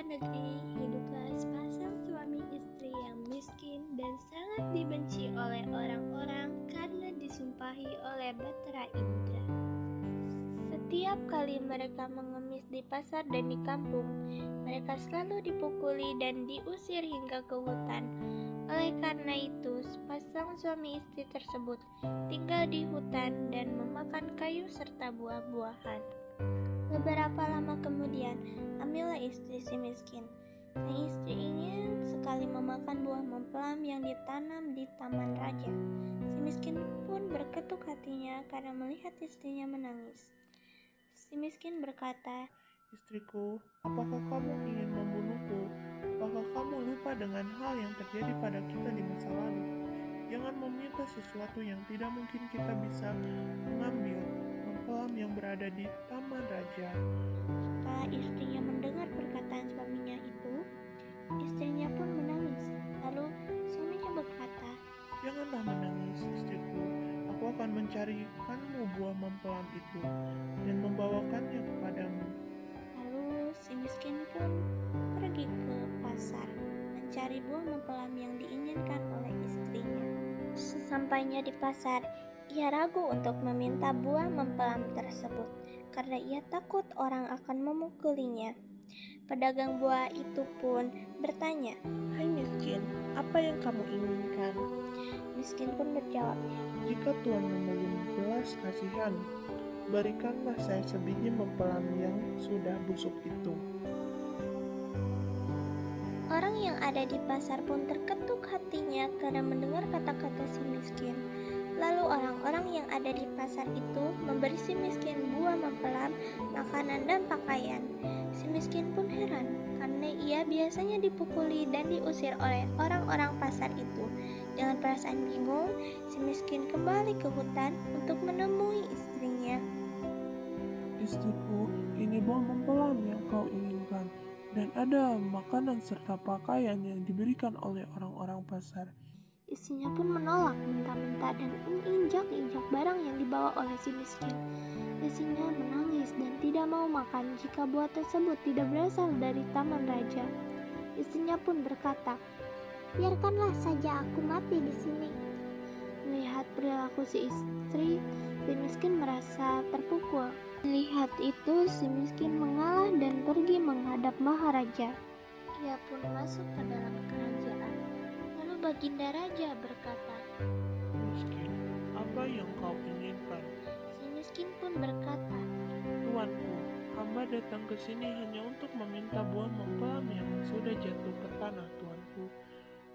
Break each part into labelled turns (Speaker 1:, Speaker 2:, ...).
Speaker 1: sebuah negeri, hiduplah sepasang suami istri yang miskin dan sangat dibenci oleh orang-orang karena disumpahi oleh Batara Indra. Setiap kali mereka mengemis di pasar dan di kampung, mereka selalu dipukuli dan diusir hingga ke hutan. Oleh karena itu, sepasang suami istri tersebut tinggal di hutan dan memakan kayu serta buah-buahan. Beberapa lama kemudian, hamillah istri si miskin. Sang istri ingin sekali memakan buah mempelem yang ditanam di taman raja. Si miskin pun berketuk hatinya karena melihat istrinya menangis. Si miskin berkata,
Speaker 2: "Istriku, apakah kamu ingin membunuhku? Apakah kamu lupa dengan hal yang terjadi pada kita di masa lalu? Jangan meminta sesuatu yang tidak mungkin kita bisa mengambil mempelem yang berada di taman raja."
Speaker 1: Setelah istrinya mendengar perkataan suaminya itu, istrinya pun menangis. Lalu suaminya berkata,
Speaker 2: "Janganlah menangis, istriku. Aku akan mencarikanmu buah mempelem itu dan membawakannya kepadamu."
Speaker 1: Lalu si miskin pun pergi ke pasar mencari buah mempelem yang diinginkan oleh istrinya. Sesampainya di pasar, ia ragu untuk meminta buah mempelem tersebut karena ia takut orang akan memukulinya. Pedagang buah itu pun bertanya,
Speaker 2: "Hai miskin, apa yang kamu inginkan?"
Speaker 1: Miskin pun berjawab,
Speaker 2: "Jika Tuhan memiliki belas kasihan, berikanlah saya sebiji mempelem yang sudah busuk itu."
Speaker 1: Orang yang ada di pasar pun terketuk hatinya karena mendengar kata-kata si miskin. Lalu orang-orang yang ada di pasar itu memberi si miskin buah mempelem, makanan dan pakaian. Si miskin pun heran karena ia biasanya dipukuli dan diusir oleh orang-orang pasar itu. Dengan perasaan bingung, si miskin kembali ke hutan untuk menemui istrinya.
Speaker 2: "Istriku, ini buah mempelem yang kau inginkan, dan ada makanan serta pakaian yang diberikan oleh orang-orang pasar."
Speaker 1: Istrinya pun menolak mentah-mentah dan menginjak-injak barang yang dibawa oleh si miskin. Istrinya menangis dan tidak mau makan jika buah tersebut tidak berasal dari taman raja. Istrinya pun berkata, "Biarkanlah saja aku mati di sini." Melihat perilaku si istri, si miskin merasa terpukul. Melihat itu, si miskin mengalah dan pergi menghadap Maharaja. Ia pun masuk ke dalam kerajaan. Lalu Baginda Raja berkata,
Speaker 2: "Miskin, apa yang kau inginkan?"
Speaker 1: Si miskin pun berkata,
Speaker 2: "Tuanku, hamba datang ke sini hanya untuk meminta buah mempelem yang sudah jatuh ke tanah, tuanku.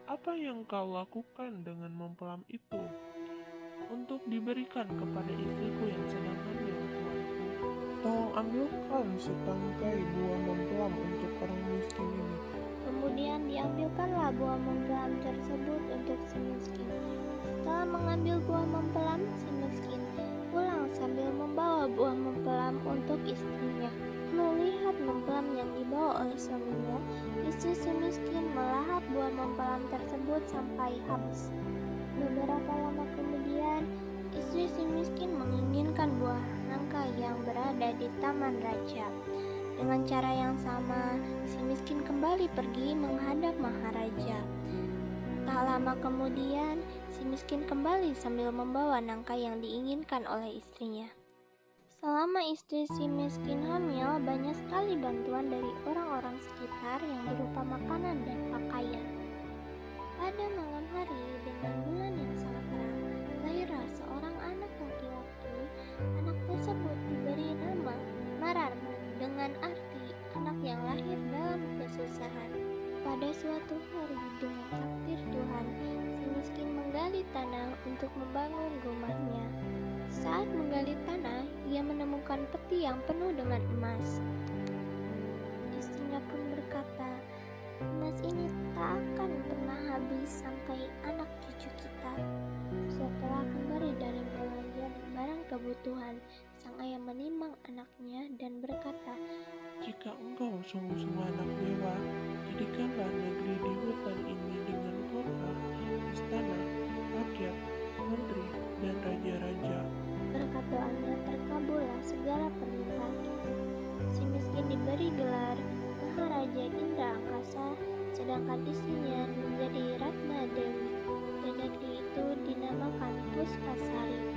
Speaker 2: Apa yang kau lakukan dengan mempelem itu?" "Untuk diberikan kepada istriku yang sedang hamil, tuanku. Tolong ambilkan setangkai buah mempelem untuk orang miskin ini."
Speaker 1: Kemudian diambilkanlah buah mempelem tersebut untuk si miskin. Setelah mengambil buah mempelem, si miskin pulang sambil membawa buah mempelem untuk istrinya. Melihat mempelem yang dibawa oleh suaminya, istri si miskin melahap buah mempelem tersebut sampai habis. Beberapa lama kemudian, istri si miskin menginginkan buah nangka yang berada di taman raja. Dengan cara yang sama, si miskin kembali pergi menghadap Maharaja. Tak lama kemudian, si miskin kembali sambil membawa nangka yang diinginkan oleh istrinya. Selama istri si miskin hamil, banyak sekali bantuan dari orang-orang sekitar yang berupa makanan dan pakaian. Pada malam hari, dengan bulan yang sangat terang, lahirlah seorang anak laki-laki. Anak tersebut diberi nama Mararman, dengan arti anak yang lahir dalam kesusahan. Pada suatu hari, dengan takdir Tuhan, si miskin menggali tanah untuk membangun rumahnya. Saat menggali tanah, ia menemukan peti yang penuh dengan emas. Istrinya pun berkata, "Emas ini tak akan pernah habis sampai anak cucu kita." Setelah kembali dari belanja barang kebutuhan, sang ayah menimbang anaknya dan berkata,
Speaker 2: "Jika engkau sungguh-sungguh anak dewa, jadikanlah negeri di hutan ini dengan kota, istana, rakyat, menteri, dan raja-raja."
Speaker 1: Berkat doanya terkabullah segala permintaan itu. Si miskin diberi gelar Maharaja Indra sedangkan istrinya menjadi Ratna Dewi, dan negeri itu dinamakan Puspasari.